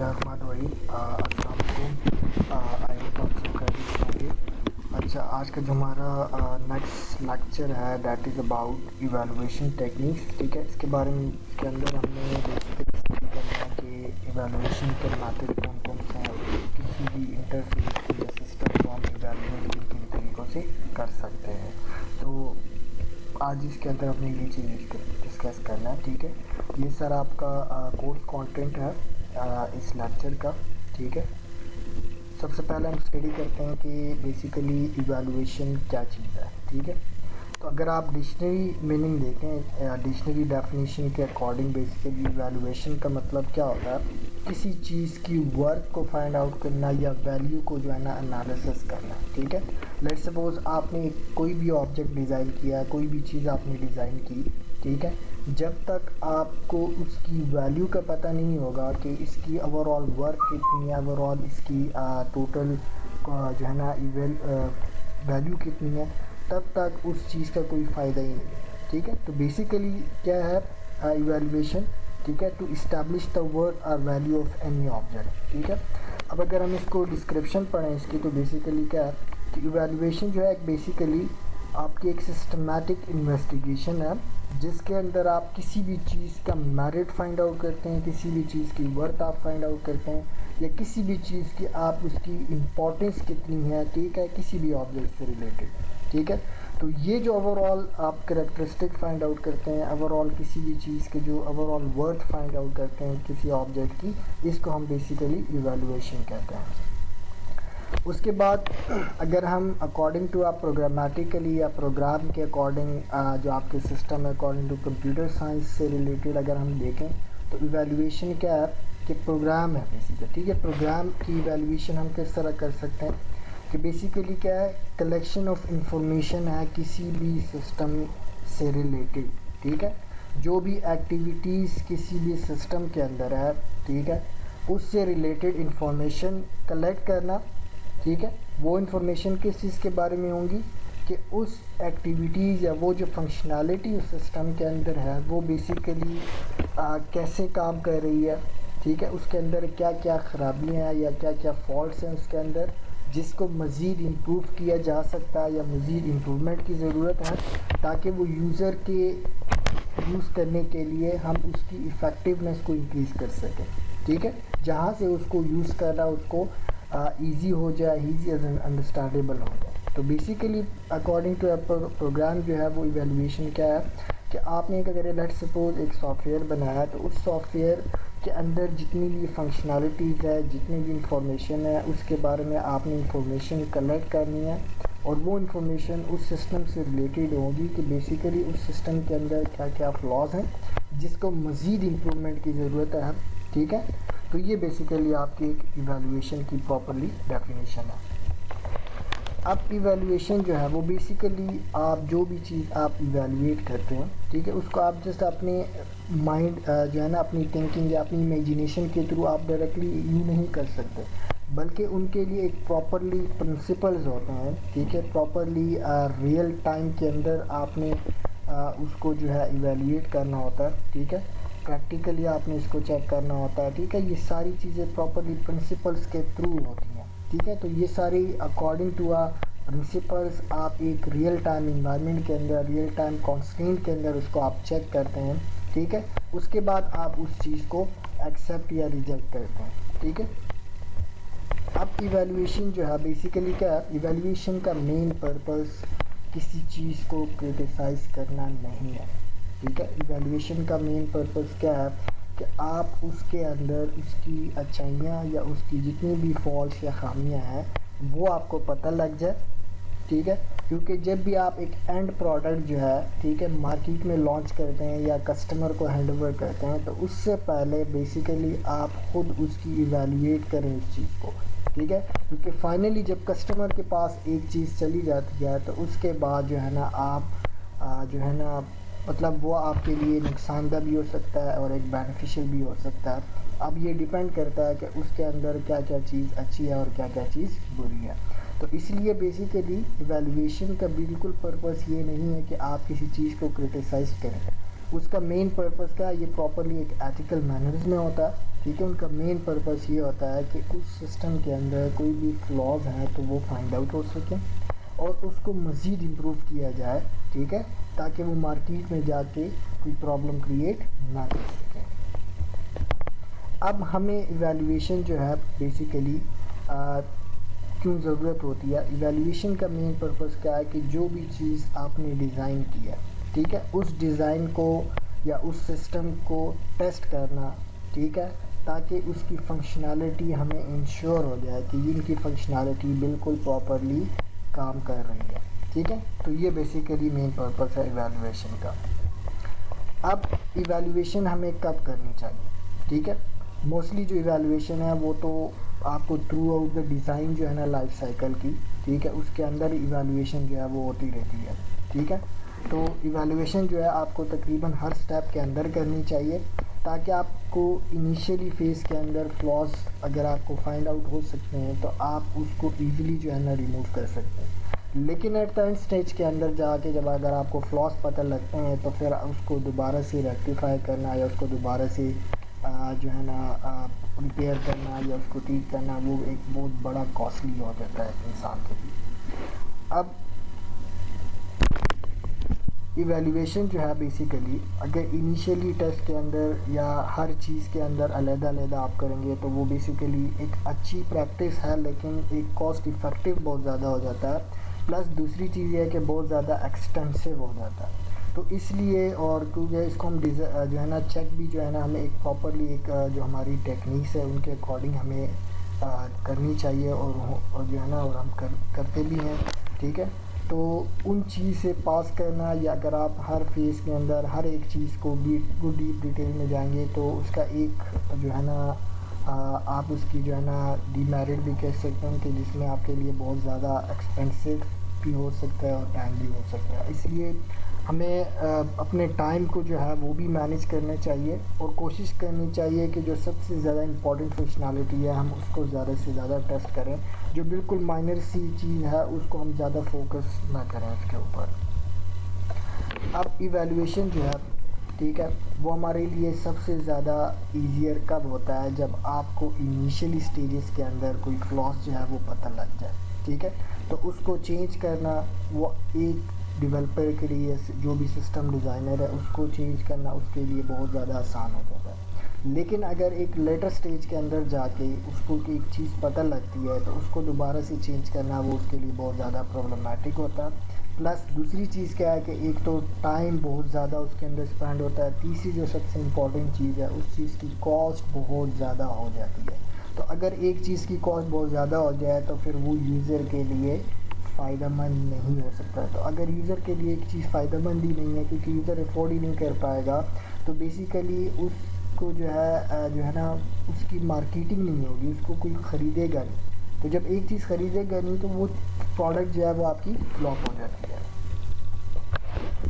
बिस्मिल्लाहिर्रहमानिर्रहीम। अस्सलाम वालेकुम। आई होप आप सब खैरियत होंगे। अच्छा, आज का जो हमारा नेक्स्ट लेक्चर है that is about evaluation techniques. ठीक है, इसके बारे में इसके अंदर हमने बेसिकली स्टडी करना है कि इवैल्यूएशन के मेथड कौन कौन से हैं और किसी भी इंटरफेस को या सिस्टम को हम इवैल्यूएट किन किन तरीक़ों से कर सकते हैं। तो आज इसके अंदर हमने ये चीज़ डिस्कस करना है। ठीक है, ये सर आपका कोर्स कंटेंट है इस लेक्चर का। ठीक है, सबसे पहले हम स्टडी करते हैं कि बेसिकली इवैल्यूएशन क्या चीज़ है। ठीक है, तो अगर आप डिक्शनरी मीनिंग देखें, डिक्शनरी डेफिनेशन के अकॉर्डिंग बेसिकली इवैल्यूएशन का मतलब क्या होता है, किसी चीज़ की वर्क को फाइंड आउट करना या वैल्यू को जो है ना एनालिसिस करना। ठीक है, लेट्स सपोज आपने कोई भी ऑब्जेक्ट डिज़ाइन किया, कोई भी चीज़ आपने डिज़ाइन की। ठीक है, जब तक आपको उसकी वैल्यू का पता नहीं होगा कि इसकी ओवरऑल वर्क कितनी है, ओवरऑल इसकी टोटल जो है ना वैल्यू कितनी है, तब तक उस चीज़ का कोई फ़ायदा ही नहीं है। ठीक है, तो बेसिकली क्या है इवैल्यूएशन। ठीक है, टू इस्टेब्लिश द वर्थ और वैल्यू ऑफ एनी ऑब्जेक्ट। ठीक है, अब अगर हम इसको डिस्क्रिप्शन पढ़ें इसकी, तो बेसिकली क्या है कि इवैल्यूएशन जो है बेसिकली आपकी एक सिस्टमैटिक इन्वेस्टिगेशन है जिसके अंदर आप किसी भी चीज़ का मेरिट फाइंड आउट करते हैं, किसी भी चीज़ की वर्थ आप फाइंड आउट करते हैं, या किसी भी चीज़ की आप उसकी इम्पोर्टेंस कितनी है। ठीक है, किसी भी ऑब्जेक्ट से रिलेटेड। ठीक है, तो ये जो ओवरऑल आप कैरेक्टरिस्टिक फाइंड आउट करते हैं, ओवरऑल किसी भी चीज़ के जो ओवरऑल वर्थ फाइंड आउट करते हैं किसी ऑब्जेक्ट की, इसको हम बेसिकली इवैल्यूएशन कहते हैं। उसके बाद अगर हम अकॉर्डिंग टू आप प्रोग्रामेटिकली या प्रोग्राम के अकॉर्डिंग जो आपके सिस्टम है अकॉर्डिंग टू कंप्यूटर साइंस से रिलेटेड अगर हम देखें, तो इवैल्यूएशन क्या है कि प्रोग्राम है बेसिकली। ठीक है, प्रोग्राम की इवैल्यूएशन हम किस तरह कर सकते हैं कि बेसिकली क्या है, कलेक्शन ऑफ इंफॉर्मेशन है किसी भी सिस्टम से रिलेटेड। ठीक है, जो भी एक्टिविटीज़ किसी भी सिस्टम के अंदर है, ठीक है, उससे रिलेटेड इंफॉर्मेशन कलेक्ट करना। ठीक है, वो इन्फॉर्मेशन किस चीज़ के बारे में होंगी कि उस एक्टिविटीज़ या वो जो फंक्शनैलिटी उस सिस्टम के अंदर है वो बेसिकली कैसे काम कर रही है। ठीक है, उसके अंदर क्या क्या ख़राबियाँ हैं या क्या क्या फॉल्ट्स हैं उसके अंदर, जिसको मज़ीद इम्प्रूव किया जा सकता है या मज़ीद इम्प्रूवमेंट की ज़रूरत है, ताकि वो यूज़र के यूज़ करने के लिए हम उसकी इफ़ेक्टिवनेस को इंक्रीज़ कर सकें। ठीक है, जहाँ से उसको यूज़ करना उसको ईजी हो जाए, ईजी एंड अंडरस्टैंडेबल हो जाए। तो बेसिकली अकॉर्डिंग टू प्रोग्राम जो है वो इवैल्यूएशन क्या है कि आपने अगर लेट्स सपोज एक सॉफ्टवेयर बनाया, तो उस सॉफ्टवेयर के अंदर जितनी भी फंक्शनैलिटीज़ है, जितनी भी इंफॉर्मेशन है, उसके बारे में आपने इंफॉर्मेशन कलेक्ट करनी है और वो इंफॉर्मेशन उस सिस्टम से रिलेटेड होगी कि बेसिकली उस सिस्टम के अंदर क्या क्या फ्लॉज हैं जिसको मज़ीद इम्प्रूवमेंट की ज़रूरत है। ठीक है, तो ये बेसिकली आपकी एक इवैल्यूएशन की प्रॉपरली डेफिनेशन है। अब इवैल्यूएशन जो है वो बेसिकली आप जो भी चीज़ आप इवैल्यूएट करते हैं, ठीक है, उसको आप जस्ट अपने माइंड जो है ना अपनी थिंकिंग या अपनी इमेजिनेशन के थ्रू आप डायरेक्टली यू नहीं कर सकते, बल्कि उनके लिए एक प्रॉपरली प्रिंसिपल्स होते हैं। ठीक है, प्रॉपरली रियल टाइम के अंदर आपने उसको जो है इवैल्यूएट करना होता है। ठीक है, प्रैक्टिकली आपने इसको चेक करना होता है। ठीक है, ये सारी चीज़ें प्रॉपरली प्रिंसिपल्स के थ्रू होती हैं। ठीक है, तो ये सारी अकॉर्डिंग टू प्रिंसिपल्स आप एक रियल टाइम इन्वायरमेंट के अंदर, रियल टाइम कॉन्स्टेंट के अंदर उसको आप चेक करते हैं। ठीक है, उसके बाद आप उस चीज़ को एक्सेप्ट या रिजेक्ट करते हैं। ठीक है, अब इवैल्यूएशन जो है बेसिकली क्या है, इवैल्यूएशन का मेन पर्पस किसी चीज़ को क्रिटिसाइज़ करना नहीं है। ठीक है, इवैल्यूएशन का मेन पर्पस क्या है कि आप उसके अंदर उसकी अच्छाइयाँ या उसकी जितनी भी फॉल्ट्स या खामियाँ हैं वो आपको पता लग जाए। ठीक है, क्योंकि जब भी आप एक एंड प्रोडक्ट जो है, ठीक है, मार्केट में लॉन्च करते हैं या कस्टमर को हैंड ओवर करते हैं, तो उससे पहले बेसिकली आप ख़ुद उसकी इवैल्यूएट करें उस चीज़ को। ठीक है, क्योंकि फाइनली जब कस्टमर के पास एक चीज़ चली जाती है तो उसके बाद जो है ना आप जो है ना मतलब वो आपके लिए नुकसानदा भी हो सकता है और एक बेनिफिशियल भी हो सकता है। अब ये डिपेंड करता है कि उसके अंदर क्या क्या चीज़ अच्छी है और क्या क्या चीज़ बुरी है। तो इसलिए बेसिकली इवैल्यूएशन का बिल्कुल पर्पस ये नहीं है कि आप किसी चीज़ को क्रिटिसाइज़ करें, उसका मेन पर्पस क्या है, ये प्रॉपरली एक एथिकल मैनर्स में होता है, ठीक है। उनका मेन पर्पस ये होता है कि उस सिस्टम के अंदर कोई भी फ्लॉज हैं तो वो फाइंड आउट हो सकें और उसको मज़ीद इम्प्रूव किया जाए, ठीक है, ताकि वो मार्केट में जाके कोई प्रॉब्लम क्रिएट ना कर सकें। अब हमें इवैल्यूएशन जो है बेसिकली क्यों ज़रूरत होती है। इवैल्यूएशन का मेन पर्पस क्या है कि जो भी चीज़ आपने डिज़ाइन की है, ठीक है, उस डिज़ाइन को या उस सिस्टम को टेस्ट करना, ठीक है, ताकि उसकी फंक्शनैलिटी हमें इंश्योर हो जाए कि इनकी फंक्शनैलिटी बिल्कुल प्रॉपरली काम कर रही है, ठीक है। तो ये बेसिकली मेन पर्पस है इवैल्यूएशन का। अब इवैल्यूएशन हमें कब करनी चाहिए, ठीक है। मोस्टली जो इवैल्यूएशन है वो तो आपको थ्रू आउट द डिज़ाइन जो है ना लाइफ साइकिल की, ठीक है, उसके अंदर इवैल्यूएशन जो है वो होती रहती है, ठीक है। तो इवैल्यूएशन जो है आपको तकरीबन हर स्टेप के अंदर करनी चाहिए, ताकि आपको इनिशियली फेज़ के अंदर फ्लॉज अगर आपको फाइंड आउट हो सकते हैं तो आप उसको ईज़िली जो है ना रिमूव कर सकते हैं। लेकिन एट द एंड स्टेज के अंदर जाके जब अगर आपको फ्लॉज पता लगते हैं तो फिर उसको दोबारा से रेक्टिफाई करना या उसको दोबारा से जो है ना रिपेयर करना या उसको ठीक करना, वो एक बहुत बड़ा कॉस्टली हो जाता है इंसान के लिए। अब इवैल्यूएशन जो है बेसिकली अगर इनिशियली टेस्ट के अंदर या हर चीज़ के अंदर अलग-अलग आप करेंगे तो वो बेसिकली एक अच्छी प्रैक्टिस है, लेकिन एक कॉस्ट इफ़ेक्टिव बहुत ज़्यादा हो जाता है। प्लस दूसरी चीज़ ये है कि बहुत ज़्यादा एक्सटेंसिव हो जाता है। तो इसलिए और क्योंकि इसको हम जो है ना चेक भी जो है ना हमें एक प्रॉपरली एक जो हमारी टेक्निक्स है उनके अकॉर्डिंग हमें करनी चाहिए और जो है ना और हम करते भी हैं, ठीक है। तो उन चीज़ से पास करना या अगर आप हर फेज़ के अंदर हर एक चीज़ को डीप डिटेल में जाएंगे तो उसका एक जो है ना आप उसकी जो है ना डीमेरिट भी कह सकते हैं कि जिसमें आपके लिए बहुत ज़्यादा एक्सपेंसिव भी हो सकता है और टाइम भी हो सकता है। इसलिए हमें अपने टाइम को जो है वो भी मैनेज करना चाहिए और कोशिश करनी चाहिए कि जो सबसे ज़्यादा इम्पॉर्टेंट फंक्शनैलिटी है हम उसको ज़्यादा से ज़्यादा टेस्ट करें, जो बिल्कुल माइनर सी चीज़ है उसको हम ज़्यादा फोकस ना करें उसके ऊपर। अब इवैल्यूएशन जो है, ठीक है, वो हमारे लिए सबसे ज़्यादा ईजियर कब होता है, जब आपको इनिशियली स्टेजेस के अंदर कोई फ्लॉस जो है वो पता लग जाए, ठीक है। तो उसको चेंज करना वो एक डेवलपर के लिए, जो भी सिस्टम डिज़ाइनर है, उसको चेंज करना उसके लिए बहुत ज़्यादा आसान हो जाता है। लेकिन अगर एक लेटर स्टेज के अंदर जाके उसको की एक चीज़ पता लगती है तो उसको दोबारा से चेंज करना वो उसके लिए बहुत ज़्यादा प्रॉब्लमेटिक होता है। प्लस दूसरी चीज़ क्या है कि एक तो टाइम बहुत ज़्यादा उसके अंदर स्पेंड होता है। तीसरी जो सबसे इम्पॉर्टेंट चीज़ है उस चीज़ की कॉस्ट बहुत ज़्यादा हो जाती है। तो अगर एक चीज़ की कॉस्ट बहुत ज़्यादा हो जाए तो फिर वो यूज़र के लिए फ़ायदेमंद नहीं हो सकता। तो अगर यूज़र के लिए एक चीज़ फ़ायदेमंद ही नहीं है क्योंकि यूज़र अफोर्ड ही नहीं कर पाएगा तो बेसिकली उसको जो है ना उसकी मार्केटिंग नहीं होगी, उसको कोई ख़रीदेगा नहीं। तो जब एक चीज़ ख़रीदेगा नहीं तो वो प्रोडक्ट जो है वो आपकी फ्लॉप हो जाती है।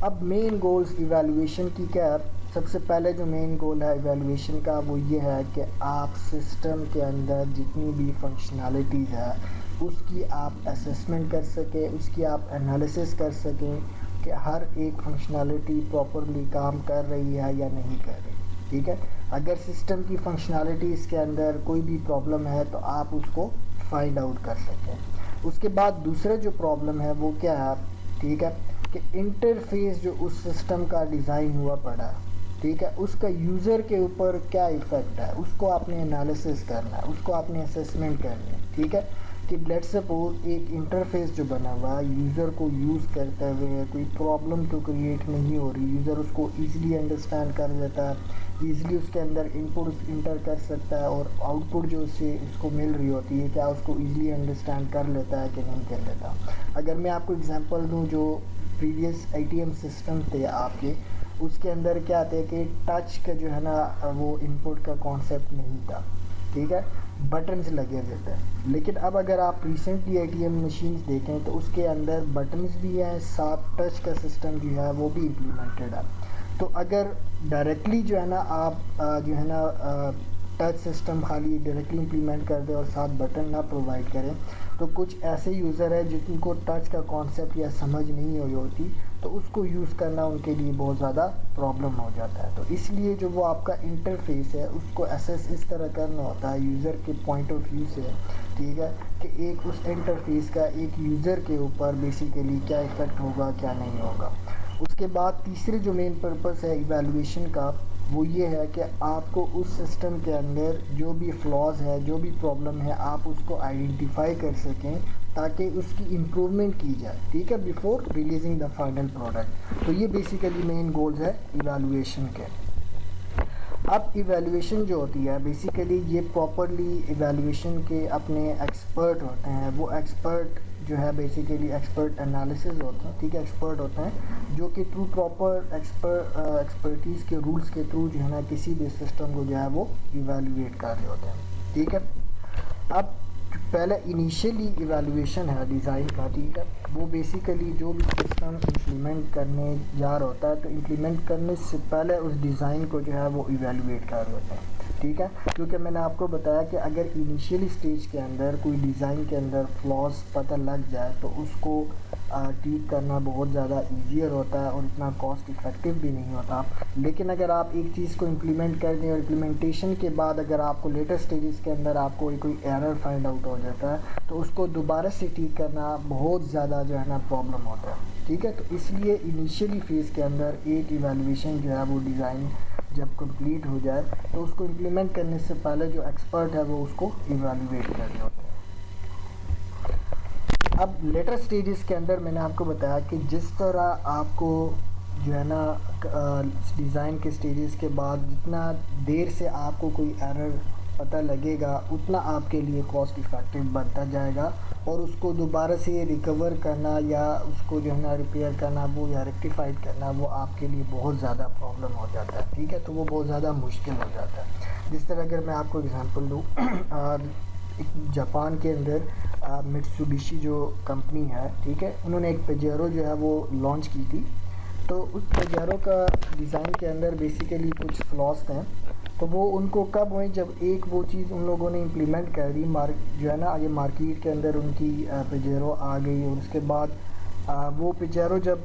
अब मेन गोल्स इवैल्यूएशन की क्या है। सबसे पहले जो मेन गोल है इवैल्यूएशन का वो ये है कि आप सिस्टम के अंदर जितनी भी फंक्शनैलिटीज़ है उसकी आप असेसमेंट कर सकें, उसकी आप एनालिसिस कर सकें कि हर एक फंक्शनैलिटी प्रॉपरली काम कर रही है या नहीं कर रही, ठीक है। अगर सिस्टम की फंक्शनैलिटी इसके अंदर कोई भी प्रॉब्लम है तो आप उसको फाइंड आउट कर सकें। उसके बाद दूसरा जो प्रॉब्लम है वो क्या है, ठीक है, कि इंटरफेस जो उस सिस्टम का डिज़ाइन हुआ पड़ा है, ठीक है, उसका यूज़र के ऊपर क्या इफ़ेक्ट है उसको आपने एनालिसिस करना है, उसको आपने असेसमेंट करनी है, ठीक है। कि लेट्स सपोज एक इंटरफेस जो बना हुआ है यूज़र को यूज़ करते हुए कोई प्रॉब्लम तो क्रिएट नहीं हो रही, यूज़र उसको ईज़िली अंडरस्टैंड कर लेता है, ईज़िली उसके अंदर इनपुट इंटर कर सकता है और आउटपुट जो उससे उसको मिल रही होती है क्या उसको ईज़िली अंडरस्टैंड कर लेता है कि नहीं कर लेता। अगर मैं आपको एग्जांपल दूं, जो प्रीवियस ATM सिस्टम थे आपके उसके अंदर क्या थे कि टच का जो है ना वो इनपुट का कॉन्सेप्ट नहीं था, ठीक है, बटन्स लगे हुए थे। लेकिन अब अगर आप रिसेंटली ATM मशीन्स देखें तो उसके अंदर बटन्स भी हैं, साथ टच का सिस्टम जो है वो भी इम्प्लीमेंटेड है। तो अगर डायरेक्टली जो है ना आप जो है ना टच सिस्टम खाली डायरेक्टली इम्प्लीमेंट कर दें और साथ बटन ना प्रोवाइड करें तो कुछ ऐसे यूज़र हैं जिनको टच का कॉन्सेप्ट या समझ नहीं हुई होती तो उसको यूज़ करना उनके लिए बहुत ज़्यादा प्रॉब्लम हो जाता है। तो इसलिए जो वो आपका इंटरफेस है उसको एसेस इस तरह करना होता है यूज़र के पॉइंट ऑफ व्यू से, ठीक है, कि एक उस इंटरफेस का एक यूज़र के ऊपर बेसिकली क्या इफ़ेक्ट होगा क्या नहीं होगा। उसके बाद तीसरे जो मेन पर्पस है इवैल्यूएशन का वो ये है कि आपको उस सिस्टम के अंदर जो भी फ्लॉज है, जो भी प्रॉब्लम है, आप उसको आइडेंटिफाई कर सकें ताकि उसकी इम्प्रूवमेंट की जाए, ठीक है, before releasing the final product. तो ये बेसिकली मेन गोल्स है इवैल्यूएशन के। अब इवैल्यूएशन जो होती है बेसिकली ये प्रॉपरली इवैल्यूएशन के अपने एक्सपर्ट होते हैं। वो एक्सपर्ट जो है बेसिकली एक्सपर्ट एनालिसिस होते हैं, ठीक है, एक्सपर्ट होते हैं जो कि थ्रू प्रॉपर एक्सपर्टीज़ के रूल्स के थ्रू जो है ना किसी भी सिस्टम को जो है वो इवैल्यूएट कर रहे होते हैं, ठीक है। अब पहले इनिशियली इवैल्यूएशन है डिज़ाइन का, ठीक है, वो बेसिकली जो भी सिस्टम इम्प्लीमेंट करने जा रहा होता है तो इम्प्लीमेंट करने से पहले उस डिज़ाइन को जो है वो इवैल्यूएट कर रहे होते हैं, ठीक है। क्योंकि मैंने आपको बताया कि अगर इनिशियली स्टेज के अंदर कोई डिज़ाइन के अंदर फ्लॉज पता लग जाए तो उसको ठीक करना बहुत ज़्यादा ईजियर होता है और इतना कॉस्ट इफ़ेक्टिव भी नहीं होता। लेकिन अगर आप एक चीज़ को इम्प्लीमेंट कर दें और इम्प्लीमेंटेशन के बाद अगर आपको लेटर स्टेजेस के अंदर आपको कोई एरर फाइंड आउट हो जाता है तो उसको दोबारा से ठीक करना बहुत ज़्यादा जो है ना प्रॉब्लम होता है, ठीक है। तो इसलिए इनिशियली फेज़ के अंदर एक इवैल्यूएशन जो है वो डिज़ाइन जब कंप्लीट हो जाए तो उसको इम्प्लीमेंट करने से पहले जो एक्सपर्ट है वो उसको इवैल्यूएट कर रहे होते हैं। अब लेटर स्टेजेस के अंदर मैंने आपको बताया कि जिस तरह आपको जो है ना डिज़ाइन के स्टेजेस के बाद जितना देर से आपको कोई एरर पता लगेगा उतना आपके लिए कॉस्ट इफ़ेक्टिव बनता जाएगा और उसको दोबारा से रिकवर करना या उसको जो है ना रिपेयर करना वो या रेक्टिफाइड करना वो आपके लिए बहुत ज़्यादा प्रॉब्लम हो जाता है, ठीक है। तो वो बहुत ज़्यादा मुश्किल हो जाता है। जिस तरह अगर मैं आपको एग्जांपल दूँ, जापान के अंदर मित्सुबिशी जो कंपनी है, ठीक है, उन्होंने एक पेजेरो जो है वो लॉन्च की थी। तो उस पेजेरो का डिज़ाइन के अंदर बेसिकली कुछ फ्लॉज थे। तो वो उनको कब हुई जब एक वो चीज़ उन लोगों ने इम्प्लीमेंट कर दी जो है ना ये मार्केट के अंदर उनकी पेजेरो आ गई और उसके बाद वो पेजेरो जब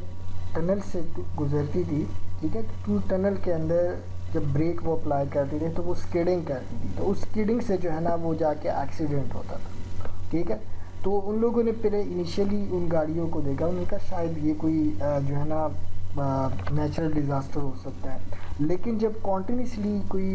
टनल से गुजरती थी, ठीक है, तो टनल के अंदर जब ब्रेक वो अप्लाई करती थी तो वो स्किडिंग करती थी। तो उस स्किडिंग से जो है ना वो जाके एक्सीडेंट होता था, ठीक है। तो उन लोगों ने पहले इनिशियली उन गाड़ियों को देखा, उन्होंने कहा शायद ये कोई जो है ना नेचुरल डिज़ास्टर हो सकता है। लेकिन जब कॉन्टीन्यूसली कोई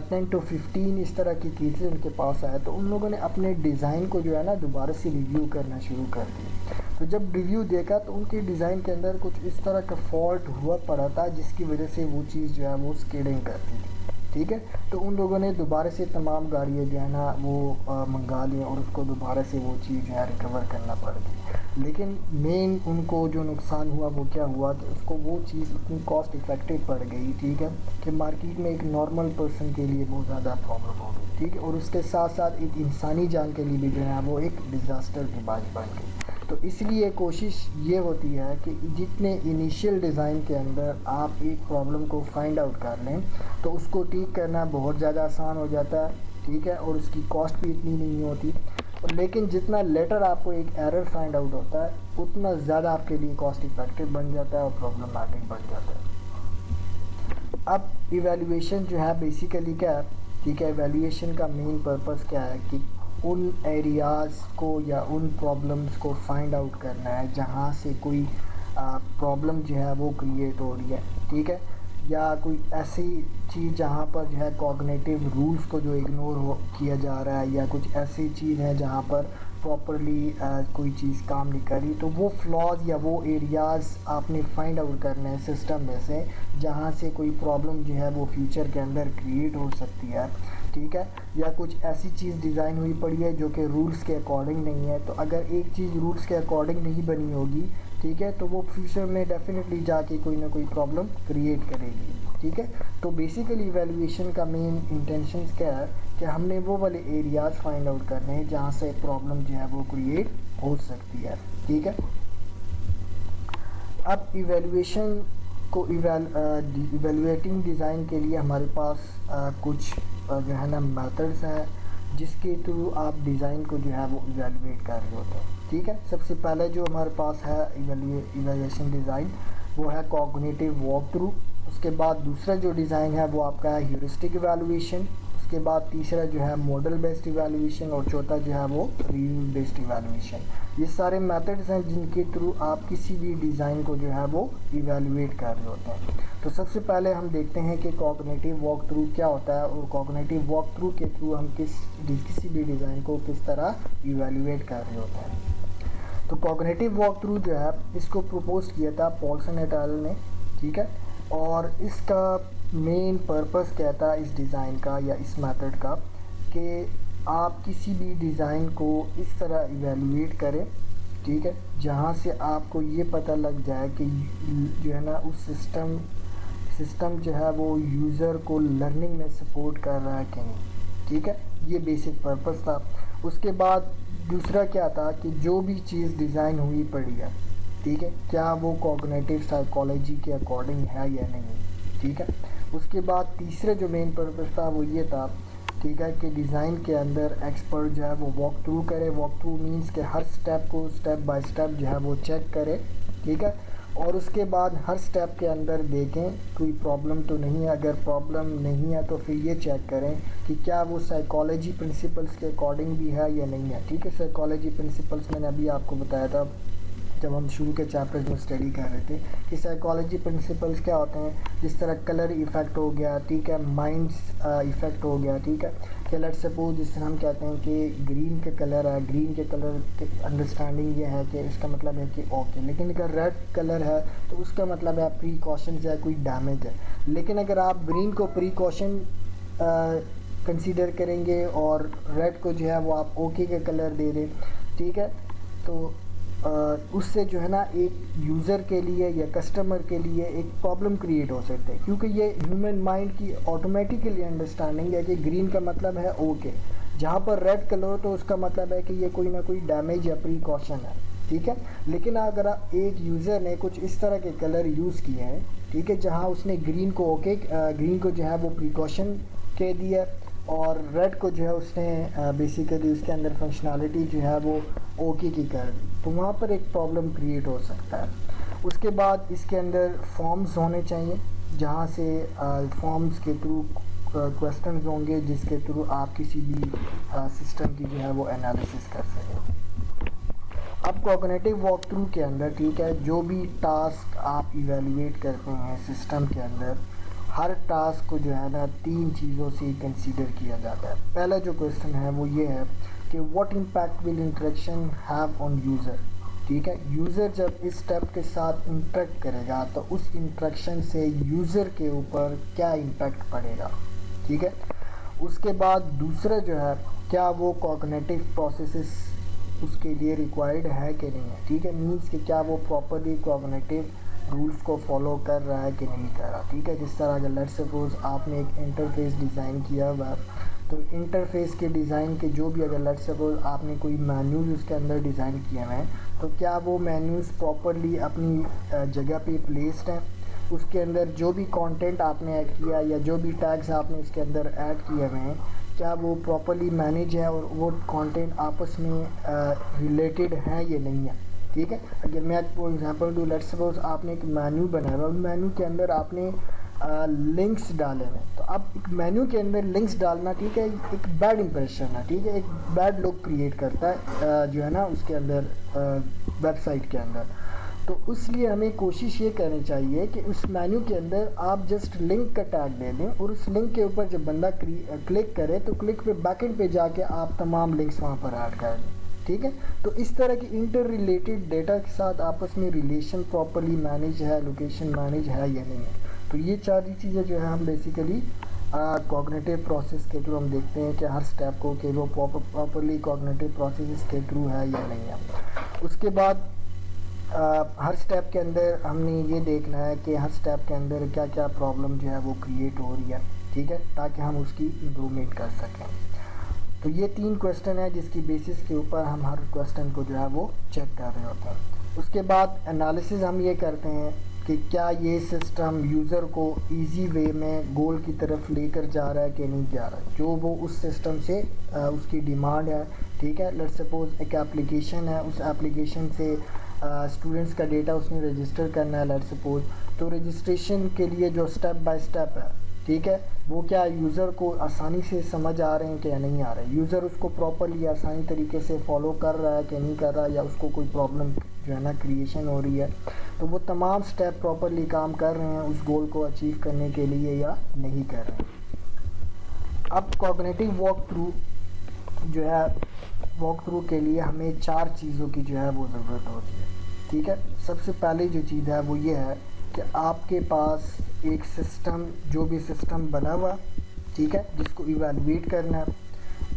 10 to 15 इस तरह की केसेस उनके पास आए तो उन लोगों ने अपने डिज़ाइन को जो है ना दोबारा से रिव्यू करना शुरू कर दिया। तो जब रिव्यू देखा तो उनके डिज़ाइन के अंदर कुछ इस तरह का फॉल्ट हुआ पड़ा था जिसकी वजह से वो चीज़ जो है वो स्किडिंग करती थी, ठीक है। तो उन लोगों ने दोबारा से तमाम गाड़ियाँ जो है ना वो मंगा ली और उसको दोबारा से वो चीज़ जो है रिकवर करना पड़ गई। लेकिन मेन उनको जो नुकसान हुआ वो क्या हुआ कि उसको वो चीज़ इतनी कॉस्ट इफ़ेक्टिव पड़ गई, ठीक है, कि मार्केट में एक नॉर्मल पर्सन के लिए बहुत ज़्यादा प्रॉब्लम हो गई, ठीक है, और उसके साथ साथ एक इंसानी जान के लिए भी जो है वो एक डिज़ास्टर की बात बन गई। तो इसलिए कोशिश ये होती है कि जितने इनिशियल डिज़ाइन के अंदर आप एक प्रॉब्लम को फाइंड आउट कर लें तो उसको ठीक करना बहुत ज़्यादा आसान हो जाता है, ठीक है, और उसकी कॉस्ट भी इतनी नहीं होती। और लेकिन जितना लेटर आपको एक एरर फाइंड आउट होता है उतना ज़्यादा आपके लिए कॉस्ट इफेक्टिव बन जाता है और प्रॉब्लमैटिक बन जाता है। अब इवैल्यूएशन जो है बेसिकली क्या है, ठीक है, इवैल्यूएशन का मेन पर्पस क्या है कि उन एरियाज़ को या उन प्रॉब्लम्स को फाइंड आउट करना है जहाँ से कोई प्रॉब्लम जो है वो क्रिएट हो रही है, ठीक है, या कोई ऐसी चीज़ जहाँ पर जो है कॉग्निटिव रूल्स को जो इग्नोर किया जा रहा है या कुछ ऐसी चीज़ है जहाँ पर प्रॉपरली कोई चीज़ काम नहीं करी। तो वो फ्लॉज या वो एरियाज़ आपने फाइंड आउट करने हैं सिस्टम में से जहाँ से कोई प्रॉब्लम जो है वो फ्यूचर के अंदर क्रिएट हो सकती है, ठीक है, या कुछ ऐसी चीज़ डिज़ाइन हुई पड़ी है जो कि रूल्स के अकॉर्डिंग नहीं है। तो अगर एक चीज़ रूल्स के अकॉर्डिंग नहीं बनी होगी, ठीक है, तो वो फ्यूचर में डेफिनेटली जाके कोई ना कोई प्रॉब्लम क्रिएट करेगी, ठीक है। तो बेसिकली इवैल्यूएशन का मेन इंटेंशन क्या है कि हमने वो वाले एरियाज़ फाइंड आउट करने हैं जहाँ से प्रॉब्लम जो है वो क्रिएट हो सकती है, ठीक है। अब इवैल्यूएशन को इवैल्यूएटिंग डिज़ाइन के लिए हमारे पास कुछ जो है ना मेथड्स हैं जिसके थ्रू आप डिज़ाइन को जो है वो इवैल्यूएट कर रहे होते हैं, ठीक है। सबसे पहले जो हमारे पास है इवैल्यूएशन डिज़ाइन वो है कॉग्निटिव वॉक थ्रू। उसके बाद दूसरा जो डिज़ाइन है वो आपका है ह्यूरिस्टिक इवैल्यूएशन। उसके बाद तीसरा जो है मॉडल बेस्ड इवैल्यूएशन और चौथा जो है वो रिव्यू बेस्ड इवैल्यूएशन। ये सारे मेथड्स हैं जिनके थ्रू आप किसी भी डिज़ाइन को जो है वो इवैल्यूएट कर रहे होते हैं। तो सबसे पहले हम देखते हैं कि कॉग्निटिव वॉक थ्रू क्या होता है और कॉग्निटिव वॉक थ्रू के थ्रू हम किसी भी डिज़ाइन को किस तरह इवैल्यूएट कर रहे होते हैं। तो कॉग्निटिव वॉक थ्रू जो है इसको प्रपोज किया था पॉल्सन एट अल ने, ठीक है। और इसका मेन पर्पस क्या था इस डिज़ाइन का या इस मेथड का कि आप किसी भी डिज़ाइन को इस तरह इवैल्यूएट करें, ठीक है, जहाँ से आपको ये पता लग जाए कि जो है ना उस सिस्टम जो है वो यूज़र को लर्निंग में सपोर्ट कर रहा है कि नहीं, ठीक है। ये बेसिक पर्पस था। उसके बाद दूसरा क्या था कि जो भी चीज़ डिज़ाइन हुई पड़ी है, ठीक है, क्या वो कॉग्निटिव साइकोलॉजी के अकॉर्डिंग है या नहीं, ठीक है। उसके बाद तीसरा जो मेन पर्पस था वो ये था, ठीक है, कि डिज़ाइन के अंदर एक्सपर्ट जो है वो वॉक थ्रू करे। वॉक थ्रू मीन्स के हर स्टेप को स्टेप बाय स्टेप जो है वो चेक करे, ठीक है। और उसके बाद हर स्टेप के अंदर देखें कोई प्रॉब्लम तो नहीं है। अगर प्रॉब्लम नहीं है तो फिर ये चेक करें कि क्या वो साइकोलॉजी प्रिंसिपल्स के अकॉर्डिंग भी है या नहीं है, ठीक है। साइकोलॉजी प्रिंसिपल्स मैंने अभी आपको बताया था जब हम शुरू के चैप्टर्स में स्टडी कर रहे थे कि साइकोलॉजी प्रिंसिपल्स क्या होते हैं। जिस तरह कलर इफ़ेक्ट हो गया, ठीक है, माइंड्स इफ़ेक्ट हो गया, ठीक है, कि लेट्स सपोज जिस तरह हम कहते हैं कि ग्रीन के कलर है, ग्रीन के कलर के अंडरस्टैंडिंग ये है कि इसका मतलब है कि ओके, लेकिन अगर रेड कलर है तो उसका मतलब है प्रीकॉशंस है, कोई डैमेज है। लेकिन अगर आप ग्रीन को प्रीकॉशन कंसीडर करेंगे और रेड को जो है वो आप ओके का कलर दे दें, ठीक है, तो उससे जो है ना एक यूज़र के लिए या कस्टमर के लिए एक प्रॉब्लम क्रिएट हो सकते हैं, क्योंकि ये ह्यूमन माइंड की ऑटोमेटिकली अंडरस्टैंडिंग है कि ग्रीन का मतलब है ओके, जहाँ पर रेड कलर हो तो उसका मतलब है कि ये कोई ना कोई डैमेज या प्रीकॉशन है, ठीक है। लेकिन अगर एक यूज़र ने कुछ इस तरह के कलर यूज़ किए हैं, ठीक है, जहाँ उसने ग्रीन को ओके, ग्रीन को जो है वो प्रीकॉशन कह दिया और रेड को जो है उसने बेसिकली उसके अंदर फंक्शनैलिटी जो है वो ओके की कर दी, तो वहाँ पर एक प्रॉब्लम क्रिएट हो सकता है। उसके बाद इसके अंदर फॉर्म्स होने चाहिए, जहाँ से फॉर्म्स के थ्रू क्वेश्चंस होंगे जिसके थ्रू आप किसी भी सिस्टम की जो है वो एनालिसिस कर सकें। अब कॉग्निटिव वॉक थ्रू के अंदर, ठीक है, जो भी टास्क आप इवेलुएट करते हैं सिस्टम के अंदर, हर टास्क को जो है ना 3 चीज़ों से कंसीडर किया जाता है। पहला जो क्वेश्चन है वो ये है कि what impact will interaction have on user, ठीक है। यूज़र जब इस स्टेप के साथ इंटरेक्ट करेगा तो उस इंटरेक्शन से यूज़र के ऊपर क्या इम्पैक्ट पड़ेगा, ठीक है। उसके बाद दूसरा जो है क्या वो कॉग्निटिव प्रोसेसेस उसके लिए रिक्वायर्ड है कि नहीं है, ठीक है, मीन्स कि क्या वो प्रॉपरली कॉग्निटिव रूल्स को फॉलो कर रहा है कि नहीं कर रहा, ठीक है। जिस तरह अगर लेट्स सपोज आपने एक इंटरफेस डिज़ाइन किया हुआ तो इंटरफेस के डिज़ाइन के जो भी अगर लेट्स सपोज आपने कोई मेन्यूज़ उसके अंदर डिज़ाइन किए हुए हैं तो क्या वो मेन्यूज़ प्रॉपरली अपनी जगह पे प्लेस्ड हैं, उसके अंदर जो भी कंटेंट आपने ऐड किया या जो भी टैग्स आपने उसके अंदर ऐड किए हुए हैं क्या वो प्रॉपरली मैनेज है और वो कंटेंट आपस में रिलेटेड हैं या नहीं है, ठीक है। अगर मैं आपको एग्जांपल दूँ, लेट्स सपोज आपने एक मेन्यू बनाया हुआ, मेन्यू के अंदर आपने लिंक्स डाले हैं, तो अब एक मेन्यू के अंदर लिंक्स डालना, ठीक है, एक बैड इंप्रेशन है, ठीक है, एक बैड लुक क्रिएट करता है जो है ना उसके अंदर वेबसाइट के अंदर। तो इसलिए हमें कोशिश ये करनी चाहिए कि उस मेन्यू के अंदर आप जस्ट लिंक का टैग दे दें और उस लिंक के ऊपर जब बंदा क्लिक करे तो क्लिक पे बैकएंड पे जाके आप तमाम लिंक्स वहाँ पर ऐड कर दें, ठीक है। तो इस तरह की इंटर रिलेटेड डेटा के साथ आपस में रिलेशन प्रॉपरली मैनेज है, लोकेशन मैनेज है या नहीं है। तो ये 4 चीज़ें जो है हम बेसिकली कॉग्निटिव प्रोसेस के थ्रू हम देखते हैं कि हर स्टेप को कि वो प्रॉपरली कॉग्निटिव प्रोसेस के थ्रू है या नहीं है। उसके बाद हर स्टेप के अंदर हमने ये देखना है कि हर स्टेप के अंदर क्या क्या प्रॉब्लम जो है वो क्रिएट हो रही है, ठीक है, ताकि हम उसकी इम्प्रूवमेंट कर सकें। तो ये 3 क्वेश्चन है जिसकी बेसिस के ऊपर हम हर क्वेश्चन को जो है वो चेक कर रहे होते हैं। उसके बाद एनालिसिस हम ये करते हैं कि क्या ये सिस्टम यूज़र को इजी वे में गोल की तरफ लेकर जा रहा है कि नहीं जा रहा है, जो वो उस सिस्टम से उसकी डिमांड है, ठीक है। लेट्स सपोज एक एप्लीकेशन है, उस एप्लीकेशन से स्टूडेंट्स का डेटा उसने रजिस्टर करना है लेट्स सपोज, तो रजिस्ट्रेशन के लिए जो स्टेप बाय स्टेप है, ठीक है, वो क्या यूज़र को आसानी से समझ आ रहे हैं कि नहीं आ रहे, यूज़र उसको प्रॉपरली आसानी तरीके से फॉलो कर रहा है कि नहीं कर रहा, या उसको कोई प्रॉब्लम जो है ना क्रिएशन हो रही है, तो वो तमाम स्टेप प्रॉपरली काम कर रहे हैं उस गोल को अचीव करने के लिए या नहीं कर रहे हैं। अब कॉग्निटिव वॉक थ्रू जो है, वॉक थ्रू के लिए हमें 4 चीज़ों की जो है वो ज़रूरत होती है, ठीक है। सबसे पहले जो चीज़ है वो ये है कि आपके पास एक सिस्टम, जो भी सिस्टम बना हुआ, ठीक है, जिसको इवेलुएट करना है,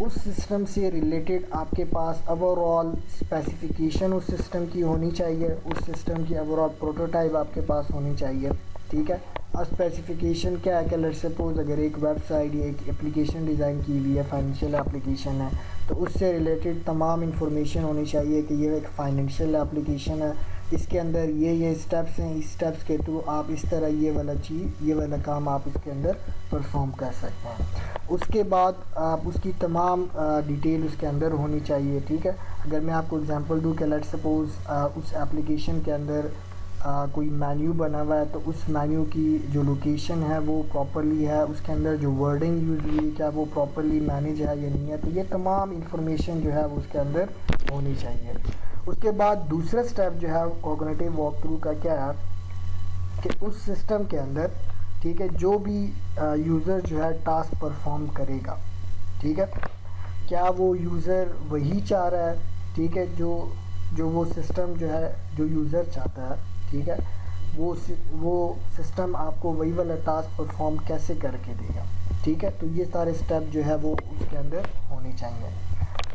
उस सिस्टम से रिलेटेड आपके पास ओवरऑल स्पेसिफिकेशन उस सिस्टम की होनी चाहिए, उस सिस्टम की ओवरऑल प्रोटोटाइप आपके पास होनी चाहिए, ठीक है। और स्पेसिफिकेशन क्या है कि लेट्स सपोज अगर एक वेबसाइट या एक एप्लीकेशन डिज़ाइन की हुई है, फाइनेंशियल एप्लीकेशन है, तो उससे रिलेटेड तमाम इंफॉर्मेशन होनी चाहिए कि ये एक फाइनेंशियल एप्लीकेशन है, इसके अंदर ये स्टेप्स हैं, इस स्टेप्स के थ्रू आप इस तरह ये वाला चीज़, ये वाला काम आप इसके अंदर परफॉर्म कर सकते हैं। उसके बाद आप उसकी तमाम डिटेल उसके अंदर होनी चाहिए, ठीक है। अगर मैं आपको एग्जांपल दूं कि लेट्स सपोज उस एप्लीकेशन के अंदर कोई मेन्यू बना हुआ है, तो उस मेन्यू की जो लोकेशन है वो प्रॉपरली है, उसके अंदर जो वर्डिंग यूज़ हुई है क्या वो प्रॉपरली मैनेज है या नहीं है, तो ये तमाम इंफॉर्मेशन जो है वो उसके अंदर होनी चाहिए। उसके बाद दूसरा स्टेप जो है कॉग्निटिव वॉक थ्रू का क्या है कि उस सिस्टम के अंदर, ठीक है, जो भी यूज़र जो है टास्क परफॉर्म करेगा, ठीक है, क्या वो यूज़र वही चाह रहा है, ठीक है, जो वो सिस्टम जो है जो यूज़र चाहता है, ठीक है, वो सिस्टम आपको वही वाला टास्क परफॉर्म कैसे करके देगा, ठीक है। तो ये सारे स्टेप जो है वो उसके अंदर होने चाहिए।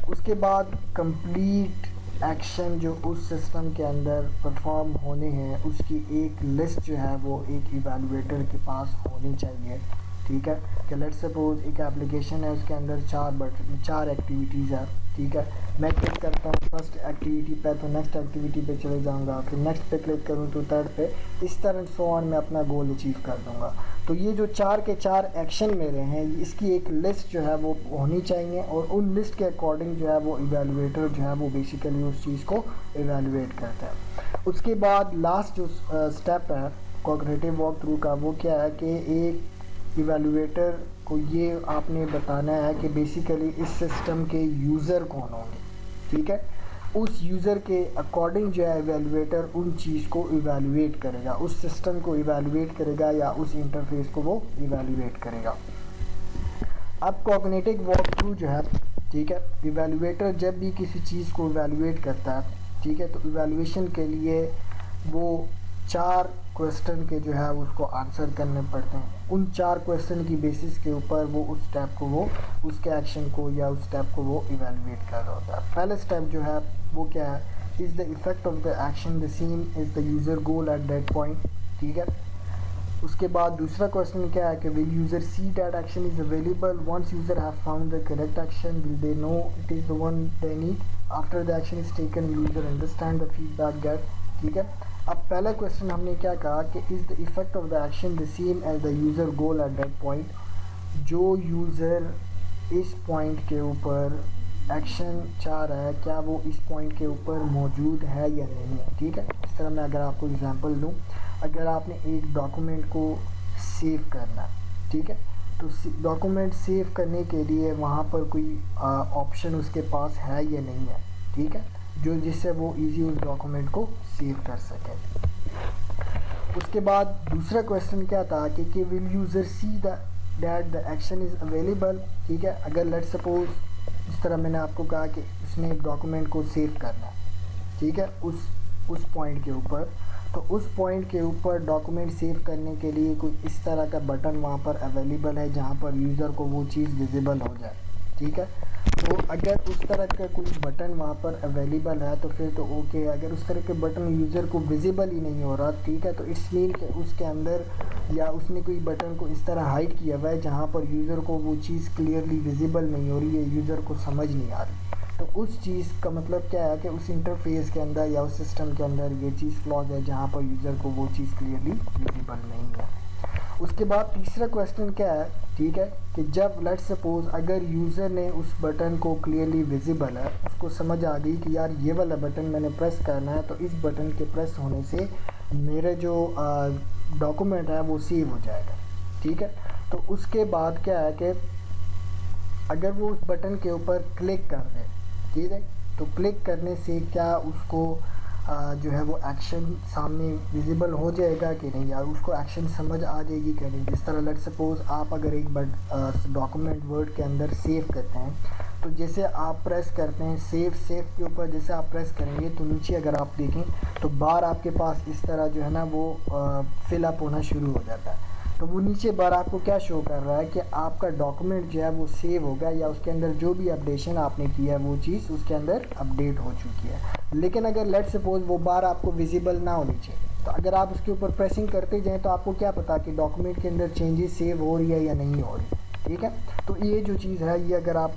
उसके बाद कंप्लीट एक्शन जो उस सिस्टम के अंदर परफॉर्म होने हैं उसकी एक लिस्ट जो है वो एक इवैल्यूएटर के पास होनी चाहिए, ठीक है। कि लेट्स सपोज एक एप्लीकेशन है, उसके अंदर 4 एक्टिविटीज़ है, ठीक है, मैं क्लिक करता हूँ फर्स्ट एक्टिविटी पे तो नेक्स्ट एक्टिविटी पे चले जाऊँगा, फिर नेक्स्ट पे क्लिक करूँ तो थर्ड पे, इस तरह सो ऑन मैं अपना गोल अचीव कर दूँगा। तो ये जो 4 के 4 एक्शन मेरे हैं, इसकी एक लिस्ट जो है वो होनी चाहिए, और उन लिस्ट के अकॉर्डिंग जो है वो इवेलुएटर जो है वो बेसिकली उस चीज़ को इवेलुएट करता है। उसके बाद लास्ट जो स्टेप है कॉग्निटिव वॉक थ्रू का वो क्या है कि एक इवेलुएटर को ये आपने बताना है कि बेसिकली इस सिस्टम के यूज़र कौन होंगे, ठीक है। उस यूज़र के अकॉर्डिंग जो है इवेलुएटर उन चीज़ को इवेलुएट करेगा, उस सिस्टम को इवेलुएट करेगा या उस इंटरफेस को वो इवेलुएट करेगा। अब कॉग्निटिव वॉक थ्रू जो है, ठीक है, इवेलुएटर जब भी किसी चीज़ को इवेलुएट करता है, ठीक है, तो इवेलुएशन के लिए वो 4 क्वेश्चन के जो है उसको आंसर करने पड़ते हैं। उन 4 क्वेश्चन की बेसिस के ऊपर वो उस स्टेप को, वो उसके एक्शन को या उस स्टेप को वो इवेलुएट कर रहा होता है। पहला स्टेप जो है वो क्या है, is the effect of the action the same is the user goal at that point, ठीक है। उसके बाद दूसरा क्वेश्चन क्या है कि will user see that action is available once user have found the correct action, will they know it is the one they need after the action is taken, will user understand the feedback get, ठीक है। अब पहला question हमने क्या कहा कि is the effect of the action the same as the user goal at that point, जो user इस पॉइंट के ऊपर एक्शन चाह रहा है क्या वो इस पॉइंट के ऊपर मौजूद है या नहीं है, ठीक है। इस तरह मैं अगर आपको एग्जांपल दूं, अगर आपने एक डॉक्यूमेंट को सेव करना है, ठीक है, तो डॉक्यूमेंट सेव करने के लिए वहाँ पर कोई ऑप्शन उसके पास है या नहीं है, ठीक है, जो जिससे वो इजी उस डॉक्यूमेंट को सेव कर सके। उसके बाद दूसरा क्वेश्चन क्या था कि will user see that the action is available, ठीक है। अगर लेट्स सपोज इस तरह मैंने आपको कहा कि उसने एक डॉक्यूमेंट को सेव करना है, ठीक है, उस पॉइंट के ऊपर, तो उस पॉइंट के ऊपर डॉक्यूमेंट सेव करने के लिए कोई इस तरह का बटन वहाँ पर अवेलेबल है जहाँ पर यूज़र को वो चीज़ विजिबल हो जाए, ठीक है। तो अगर उस तरह का कोई बटन वहाँ पर अवेलेबल है तो फिर तो ओके। अगर उस तरह के बटन यूज़र को विजिबल ही नहीं हो रहा, ठीक है, तो इट्स मीन कि उसके अंदर या उसने कोई बटन को इस तरह हाइड किया हुआ है जहाँ पर यूज़र को वो चीज़ क्लियरली विजिबल नहीं हो रही है, यूज़र को समझ नहीं आ रही। तो उस चीज़ का मतलब क्या है कि उस इंटरफेस के अंदर या उस सिस्टम के अंदर ये चीज़ फ्लॉज है जहाँ पर यूज़र को वो चीज़ क्लियरली विजिबल नहीं है। उसके बाद तीसरा क्वेश्चन क्या है, ठीक है, कि जब लेट्स सपोज अगर यूज़र ने उस बटन को क्लियरली विजिबल है, उसको समझ आ गई कि यार ये वाला बटन मैंने प्रेस करना है, तो इस बटन के प्रेस होने से मेरे जो डॉक्यूमेंट है वो सेव हो जाएगा, ठीक है। तो उसके बाद क्या है कि अगर वो उस बटन के ऊपर क्लिक कर दे, ठीक है, तो क्लिक करने से क्या उसको जो है वो एक्शन सामने विजिबल हो जाएगा कि नहीं, यार उसको एक्शन समझ आ जाएगी कि नहीं। जिस तरह लेट्स सपोज आप अगर एक डॉक्यूमेंट वर्ड के अंदर सेव करते हैं, तो जैसे आप प्रेस करते हैं सेव के ऊपर जैसे आप प्रेस करेंगे तो नीचे अगर आप देखें तो बार आपके पास इस तरह जो है ना वो फिलअप होना शुरू हो जाता है। तो वो नीचे बार आपको क्या शो कर रहा है कि आपका डॉक्यूमेंट जो है वो सेव होगा, या उसके अंदर जो भी अपडेशन आपने किया है वो चीज़ उसके अंदर अपडेट हो चुकी है। लेकिन अगर लेट्स सपोज वो बार आपको विजिबल ना होनी चाहिए, तो अगर आप उसके ऊपर प्रेसिंग करते जाएँ तो आपको क्या पता कि डॉक्यूमेंट के अंदर चेंजेस सेव हो रही है या नहीं हो रही, ठीक है। तो ये जो चीज़ है ये अगर आप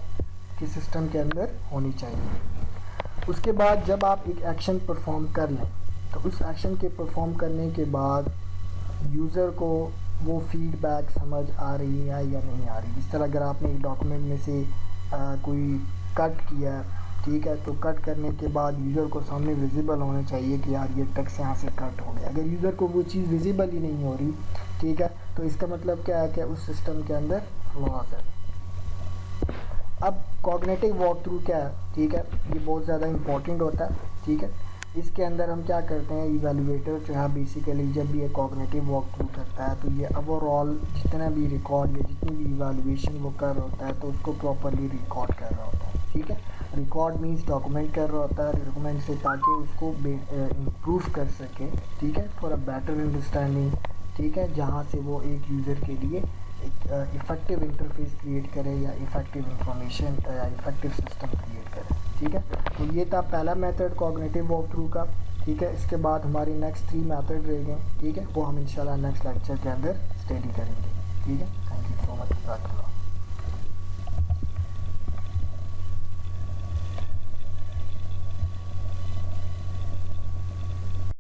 के सिस्टम के अंदर होनी चाहिए। उसके बाद जब आप एक एक्शन परफॉर्म कर लें, तो उस एक्शन के परफॉर्म करने के बाद यूज़र को वो फीडबैक समझ आ रही है या नहीं आ रही। जिस तरह अगर आपने एक डॉक्यूमेंट में से कोई कट किया, ठीक है, तो कट करने के बाद यूज़र को सामने विजिबल होना चाहिए कि यार ये टेक्स्ट यहाँ से कट हो गया। अगर यूज़र को वो चीज़ विजिबल ही नहीं हो रही, ठीक है, तो इसका मतलब क्या है कि उस सिस्टम के अंदर लॉस है। अब कॉग्निटिव वॉक थ्रू क्या है, ठीक है, ये बहुत ज़्यादा इंपॉर्टेंट होता है, ठीक है। इसके अंदर हम क्या करते हैं, इवैल्यूएटर जो है बेसिकली जब भी ये कॉग्निटिव वॉक थ्रू करता है तो ये ओवरऑल जितना भी रिकॉर्ड या जितनी भी इवैल्यूएशन वो कर रहा होता है तो उसको प्रॉपरली रिकॉर्ड कर रहा होता है, ठीक है। रिकॉर्ड मीन्स डॉक्यूमेंट कर रहा होता है, डॉक्यूमेंट से ताकि उसको इम्प्रूव कर सके, ठीक है, फॉर अ बेटर अंडरस्टैंडिंग, ठीक है, जहाँ से वो एक यूज़र के लिए एक इफ़ेक्टिव इंटरफेस क्रिएट करे या इफ़ेक्टिव इंफॉर्मेशन या इफ़ेक्टिव सिस्टम क्रिएट करे, ठीक है। तो ये था पहला मेथड कॉग्निटिव वॉक थ्रू का, ठीक है। इसके बाद हमारी नेक्स्ट 3 मेथड रह गए, ठीक है, वो हम इंशाल्लाह नेक्स्ट लेक्चर के अंदर स्टडी करेंगे, ठीक है। Thank you so much.